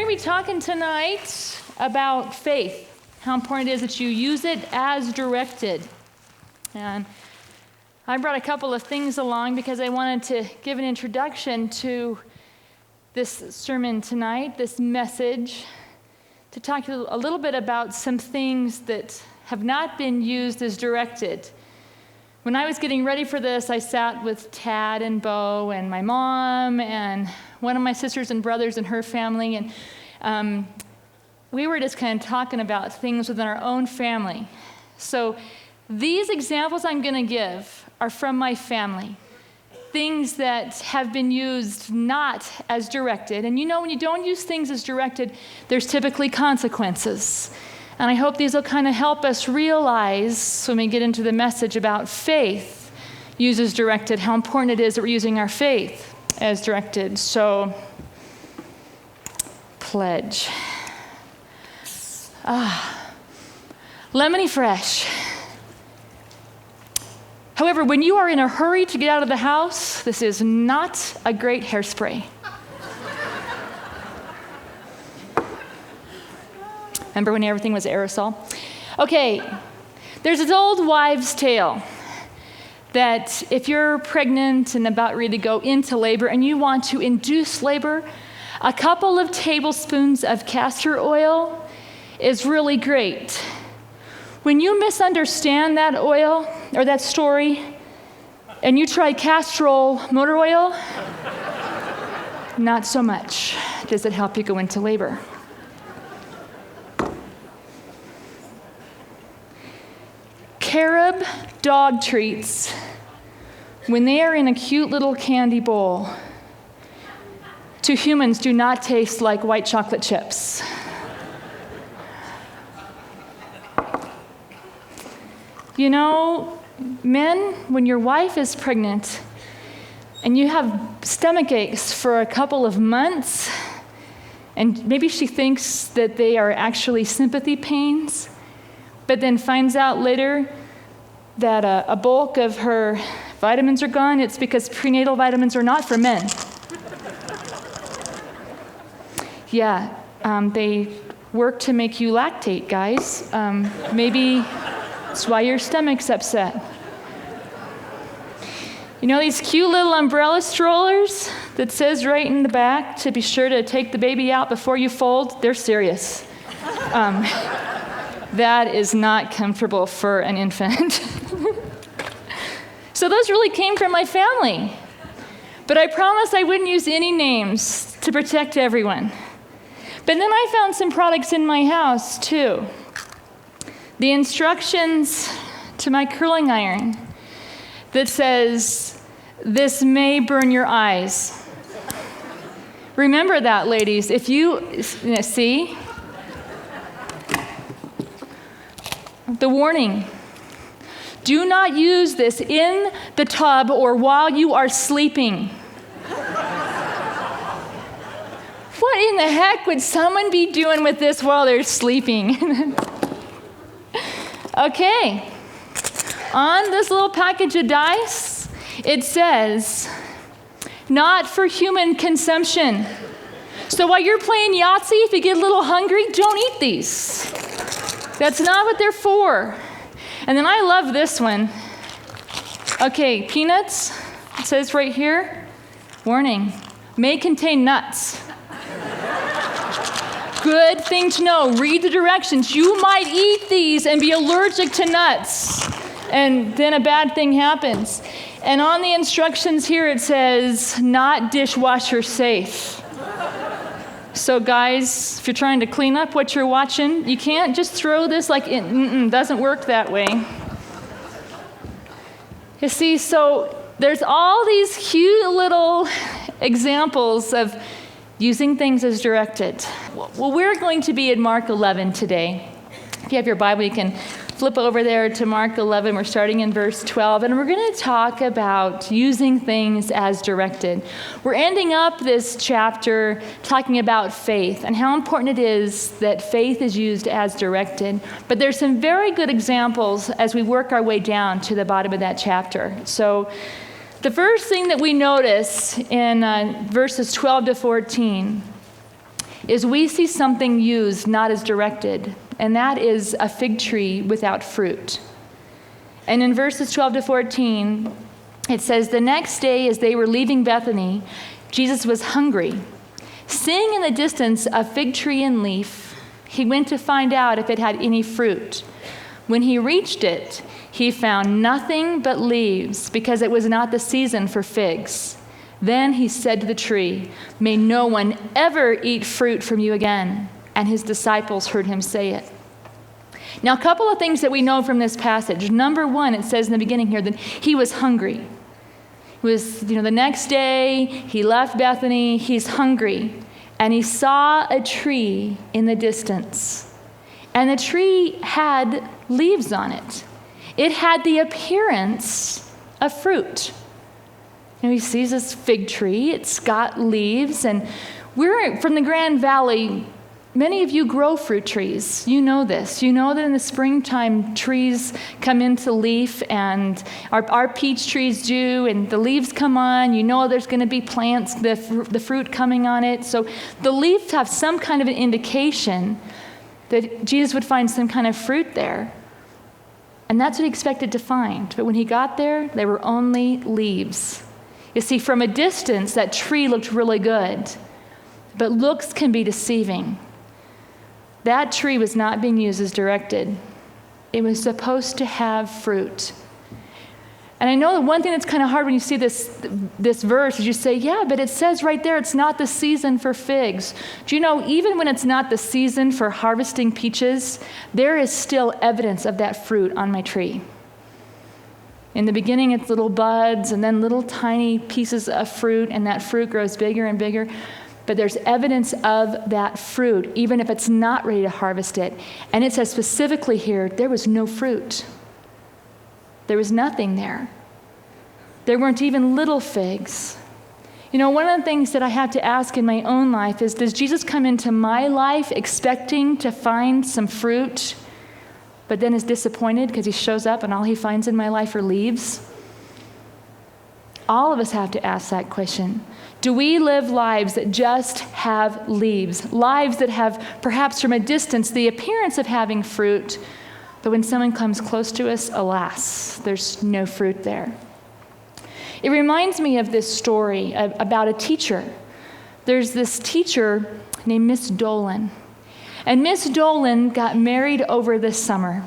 going to be talking tonight about faith, how important it is that you use it as directed. And I brought a couple of things along because I wanted to give an introduction to this sermon tonight, this message, to talk a little bit about some things that have not been used as directed. When I was getting ready for this, I sat with Tad and Bo and my mom and one of my sisters and brothers and her family, and we were just kind of talking about things within our own family. So these examples I'm going to give are from my family, things that have been used not as directed. And you know, when you don't use things as directed, there's typically consequences. And I hope these will kind of help us realize when we get into the message about faith used as directed, how important it is that we're using our faith as directed. So, pledge. Lemony fresh. However, when you are in a hurry to get out of the house, this is not a great hairspray. Remember when everything was aerosol? Okay, there's this old wives' tale that if you're pregnant and about ready to go into labor and you want to induce labor, a couple of tablespoons of castor oil is really great. When you misunderstand that oil or that story and you try Castrol motor oil, not so much does it help you go into labor. Carob dog treats, when they are in a cute little candy bowl, to humans do not taste like white chocolate chips. You know, men, when your wife is pregnant and you have stomach aches for a couple of months, and maybe she thinks that they are actually sympathy pains, but then finds out later that a bulk of her vitamins are gone, it's because prenatal vitamins are not for men. Yeah, they work to make you lactate, guys. Maybe that's why your stomach's upset. You know these cute little umbrella strollers that says right in the back to be sure to take the baby out before you fold? They're serious. That is not comfortable for an infant. So those really came from my family. But I promised I wouldn't use any names to protect everyone. But then I found some products in my house, too. The instructions to my curling iron that says, "This may burn your eyes." Remember that, ladies. If you see, the warning. Do not use this in the tub or while you are sleeping. What in the heck would someone be doing with this while they're sleeping? Okay. On this little package of dice, it says, "Not for human consumption." So while you're playing Yahtzee, if you get a little hungry, don't eat these. That's not what they're for. And then I love this one. Okay, peanuts, it says right here, warning, may contain nuts. Good thing to know. Read the directions. You might eat these and be allergic to nuts, and then a bad thing happens. And on the instructions here it says, not dishwasher safe. So guys, if you're trying to clean up what you're watching, you can't just throw this like it doesn't work that way. You see, so there's all these cute little examples of using things as directed. Well, we're going to be in Mark 11 today. If you have your Bible, you can flip over there to Mark 11. We're starting in verse 12, and we're going to talk about using things as directed. We're ending up this chapter talking about faith and how important it is that faith is used as directed. But there's some very good examples as we work our way down to the bottom of that chapter. So the first thing that we notice in verses 12 to 14 is we see something used not as directed, and that is a fig tree without fruit. And in verses 12 to 14, it says, "The next day as they were leaving Bethany, Jesus was hungry. Seeing in the distance a fig tree in leaf, he went to find out if it had any fruit. When he reached it, he found nothing but leaves, because it was not the season for figs. Then he said to the tree, 'May no one ever eat fruit from you again.' And his disciples heard him say it." Now, a couple of things that we know from this passage. Number one, it says in the beginning here that he was hungry. It was, the next day, he left Bethany, he's hungry, and he saw a tree in the distance. And the tree had leaves on it. It had the appearance of fruit. He sees this fig tree, it's got leaves, and we're from the Grand Valley. Many of you grow fruit trees. You know this. You know that in the springtime, trees come into leaf, and our peach trees do, and the leaves come on. You know there's going to be plants, the fruit coming on it. So the leaves have some kind of an indication that Jesus would find some kind of fruit there. And that's what he expected to find. But when he got there, there were only leaves. You see, from a distance, that tree looked really good. But looks can be deceiving. That tree was not being used as directed. It was supposed to have fruit. And I know the one thing that's kind of hard when you see this verse is you say, yeah, but it says right there it's not the season for figs. Do you know, even when it's not the season for harvesting peaches, there is still evidence of that fruit on my tree. In the beginning, it's little buds and then little tiny pieces of fruit, and that fruit grows bigger and bigger. But there's evidence of that fruit, even if it's not ready to harvest it. And it says specifically here, there was no fruit. There was nothing there. There weren't even little figs. One of the things that I have to ask in my own life is, does Jesus come into my life expecting to find some fruit, but then is disappointed because he shows up and all he finds in my life are leaves? All of us have to ask that question. Do we live lives that just have leaves? Lives that have, perhaps from a distance, the appearance of having fruit, but when someone comes close to us, alas, there's no fruit there. It reminds me of this story about a teacher. There's this teacher named Miss Dolan. And Miss Dolan got married over this summer.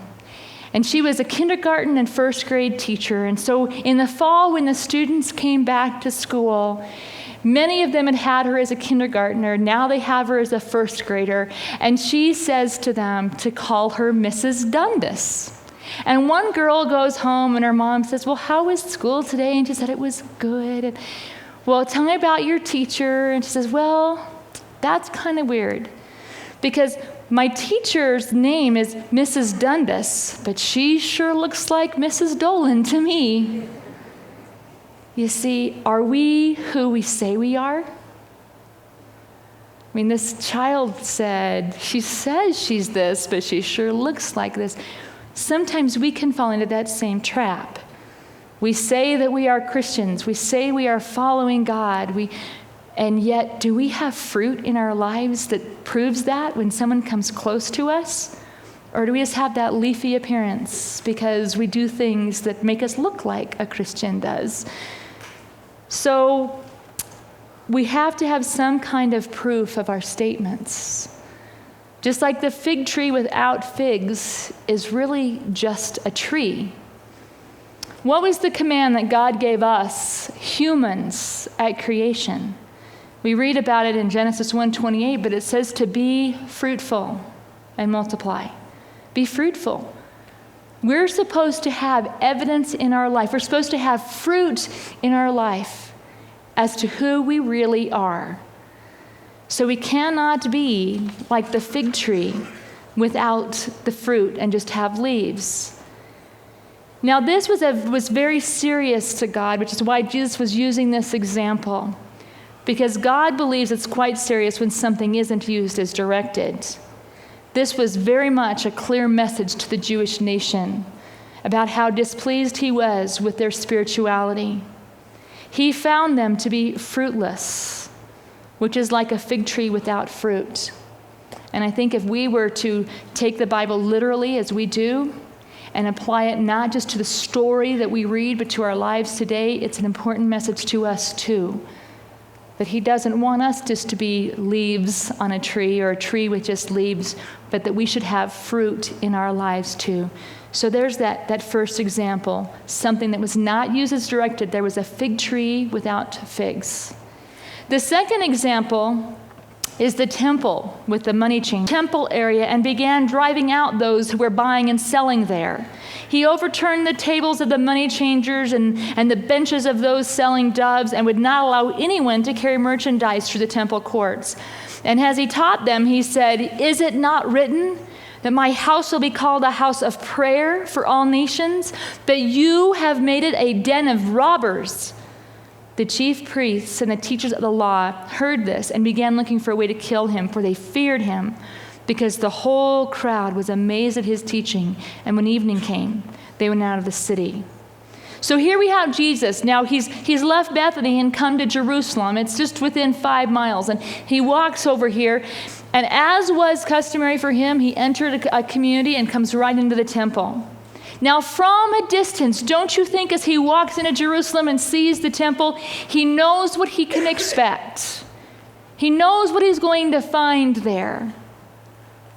And she was a kindergarten and first grade teacher. And so in the fall, when the students came back to school, many of them had had her as a kindergartner. Now they have her as a first grader. And she says to them to call her Mrs. Dundas. And one girl goes home and her mom says, well, how was school today? And she said, it was good. And, well, tell me about your teacher. And she says, well, that's kind of weird, because my teacher's name is Mrs. Dundas, but she sure looks like Mrs. Dolan to me. You see, are we who we say we are? This child said, she says she's this, but she sure looks like this. Sometimes we can fall into that same trap. We say that we are Christians. We say we are following God. And yet, do we have fruit in our lives that proves that when someone comes close to us? Or do we just have that leafy appearance because we do things that make us look like a Christian does? So we have to have some kind of proof of our statements. Just like the fig tree without figs is really just a tree. What was the command that God gave us, humans, at creation? We read about it in Genesis 1:28, but it says to be fruitful and multiply. Be fruitful. We're supposed to have evidence in our life. We're supposed to have fruit in our life as to who we really are. So we cannot be like the fig tree without the fruit and just have leaves. Now, this was very serious to God, which is why Jesus was using this example. Because God believes it's quite serious when something isn't used as directed. This was very much a clear message to the Jewish nation about how displeased he was with their spirituality. He found them to be fruitless. which is like a fig tree without fruit. And I think if we were to take the Bible literally as we do and apply it not just to the story that we read, but to our lives today, it's an important message to us too. That he doesn't want us just to be leaves on a tree or a tree with just leaves, but that we should have fruit in our lives too. So there's that first example, something that was not used as directed. There was a fig tree without figs. The second example is the temple with the money changer. Temple area, and began driving out those who were buying and selling there. He overturned the tables of the money changers and the benches of those selling doves, and would not allow anyone to carry merchandise through the temple courts. And as he taught them, he said, "Is it not written that my house will be called a house of prayer for all nations? But you have made it a den of robbers." The chief priests and the teachers of the law heard this and began looking for a way to kill him, for they feared him, because the whole crowd was amazed at his teaching. And when evening came, they went out of the city. So here we have Jesus. Now he's left Bethany and come to Jerusalem. It's just within 5 miles. And he walks over here. And as was customary for him, he entered a community and comes right into the temple. Now, from a distance, don't you think as he walks into Jerusalem and sees the temple, he knows what he can expect. He knows what he's going to find there.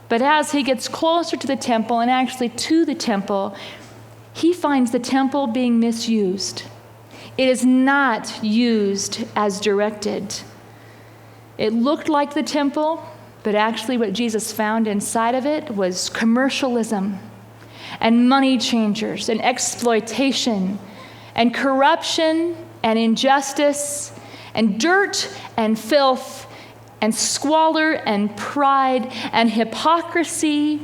But as he gets closer to the temple, and actually to the temple, he finds the temple being misused. It is not used as directed. It looked like the temple, but actually what Jesus found inside of it was commercialism, and money changers, and exploitation, and corruption, and injustice, and dirt, and filth, and squalor, and pride, and hypocrisy,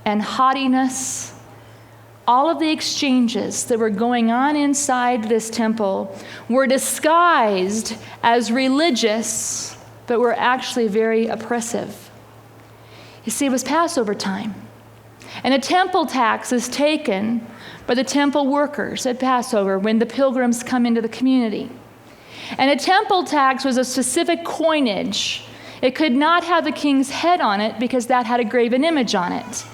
and haughtiness. All of the exchanges that were going on inside this temple were disguised as religious, but were actually very oppressive. You see, it was Passover time. And a temple tax is taken by the temple workers at Passover when the pilgrims come into the community. And a temple tax was a specific coinage. It could not have the king's head on it because that had a graven image on it.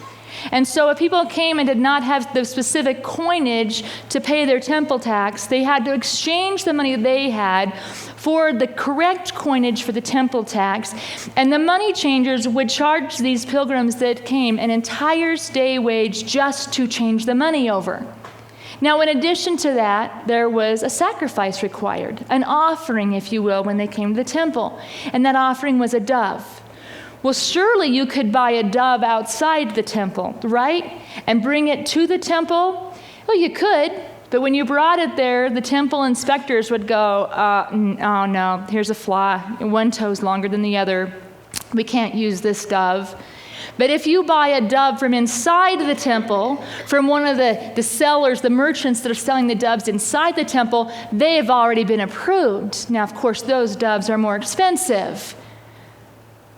And so if people came and did not have the specific coinage to pay their temple tax, they had to exchange the money they had for the correct coinage for the temple tax. And the money changers would charge these pilgrims that came an entire day wage just to change the money over. Now, in addition to that, there was a sacrifice required, an offering, if you will, when they came to the temple. And that offering was a dove. Well, surely you could buy a dove outside the temple, right? And bring it to the temple? Well, you could, but when you brought it there, the temple inspectors would go, oh no, here's a flaw. One toe's longer than the other. We can't use this dove. But if you buy a dove from inside the temple, from one of the sellers, the merchants that are selling the doves inside the temple, they have already been approved. Now, of course, those doves are more expensive.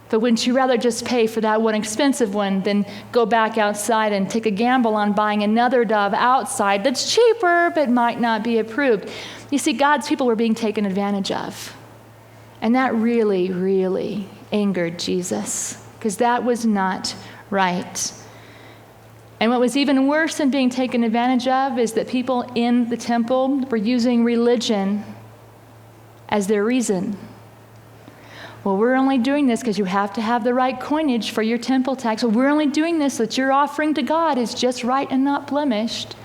But wouldn't you rather just pay for that one expensive one than go back outside and take a gamble on buying another dove outside that's cheaper but might not be approved? You see, God's people were being taken advantage of. And that really, really angered Jesus, because that was not right. And what was even worse than being taken advantage of is that people in the temple were using religion as their reason. Well, we're only doing this because you have to have the right coinage for your temple tax. Well, we're only doing this so that your offering to God is just right and not blemished.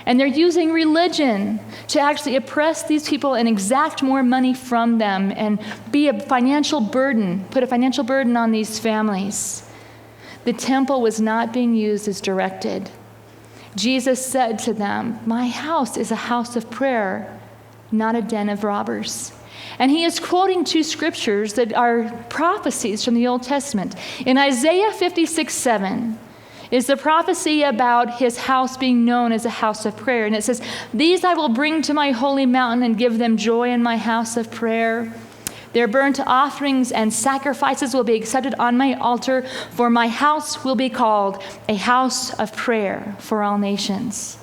And they're using religion to actually oppress these people and exact more money from them and be a financial burden, put a financial burden on these families. The temple was not being used as directed. Jesus said to them, "My house is a house of prayer, not a den of robbers." And he is quoting two scriptures that are prophecies from the Old Testament. In Isaiah 56:7 is the prophecy about his house being known as a house of prayer. And it says, "These I will bring to my holy mountain and give them joy in my house of prayer. Their burnt offerings and sacrifices will be accepted on my altar, for my house will be called a house of prayer for all nations."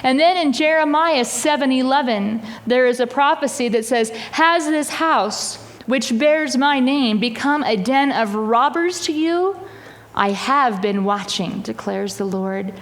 And then in Jeremiah 7:11, there is a prophecy that says, "Has this house, which bears my name, become a den of robbers to you? I have been watching, declares the Lord.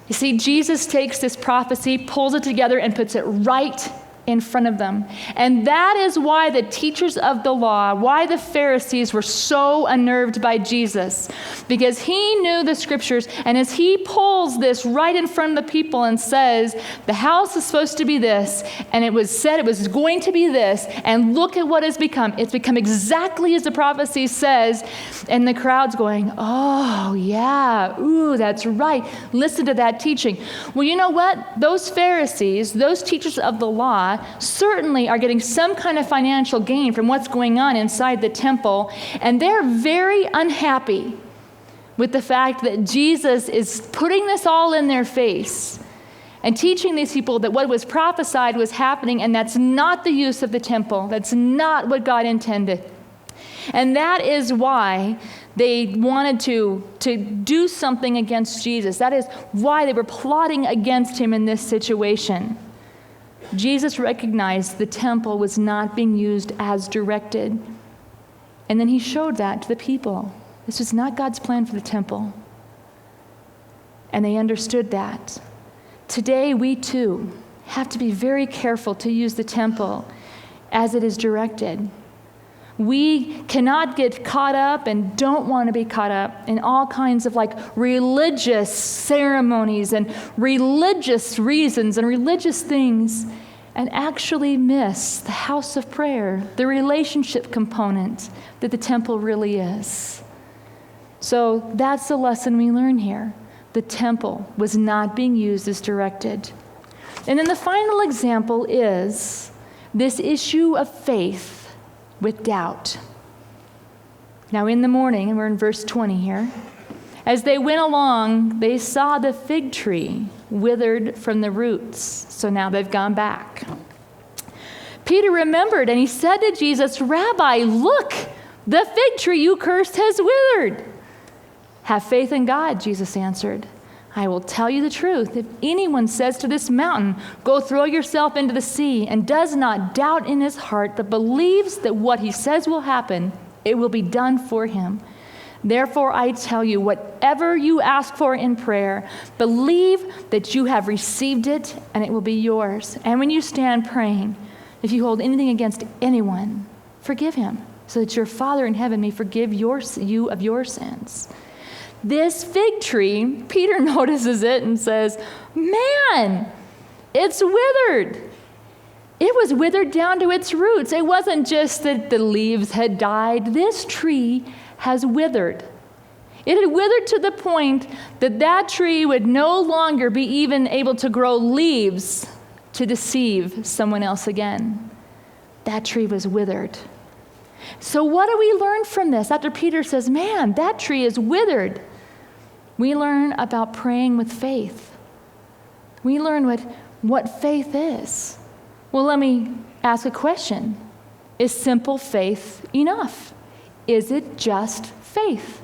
You see, Jesus takes this prophecy, pulls it together, and puts it right in front of them. And that is why the teachers of the law, why the Pharisees were so unnerved by Jesus, because he knew the scriptures. And as he pulls this right in front of the people and says, the house is supposed to be this, and it was said it was going to be this, and look at what it's become. It's become exactly as the prophecy says. And the crowd's going, oh yeah, ooh, that's right. Listen to that teaching. Well, you know what? Those Pharisees, those teachers of the law, certainly are getting some kind of financial gain from what's going on inside the temple, and they're very unhappy with the fact that Jesus is putting this all in their face and teaching these people that what was prophesied was happening, and that's not the use of the temple. That's not what God intended. And that is why they wanted to do something against Jesus. That is why they were plotting against him in this situation. Jesus recognized the temple was not being used as directed. And then he showed that to the people. This was not God's plan for the temple. And they understood that. Today, we too have to be very careful to use the temple as it is directed. We cannot get caught up and don't want to be caught up in all kinds of religious ceremonies and religious reasons and religious things, and actually miss the house of prayer, the relationship component that the temple really is. So that's the lesson we learn here. The temple was not being used as directed. And then the final example is this issue of faith with doubt. Now in the morning, and we're in verse 20 here, as they went along, they saw the fig tree withered from the roots. So now they've gone back. Peter remembered, and he said to Jesus, Rabbi, look, the fig tree you cursed has withered. Have faith in God, Jesus answered. I will tell you the truth. If anyone says to this mountain, go throw yourself into the sea, and does not doubt in his heart, but believes that what he says will happen, it will be done for him. Therefore, I tell you, whatever you ask for in prayer, believe that you have received it, and it will be yours. And when you stand praying, if you hold anything against anyone, forgive him, so that your Father in heaven may forgive you of your sins. This fig tree, Peter notices it and says, man, it's withered. It was withered down to its roots. It wasn't just that the leaves had died. This tree has withered. It had withered to the point that that tree would no longer be even able to grow leaves to deceive someone else again. That tree was withered. So what do we learn from this? After Peter says, man, that tree is withered, we learn about praying with faith. We learn what faith is. Well, let me ask a question. Is simple faith enough? Is it just faith?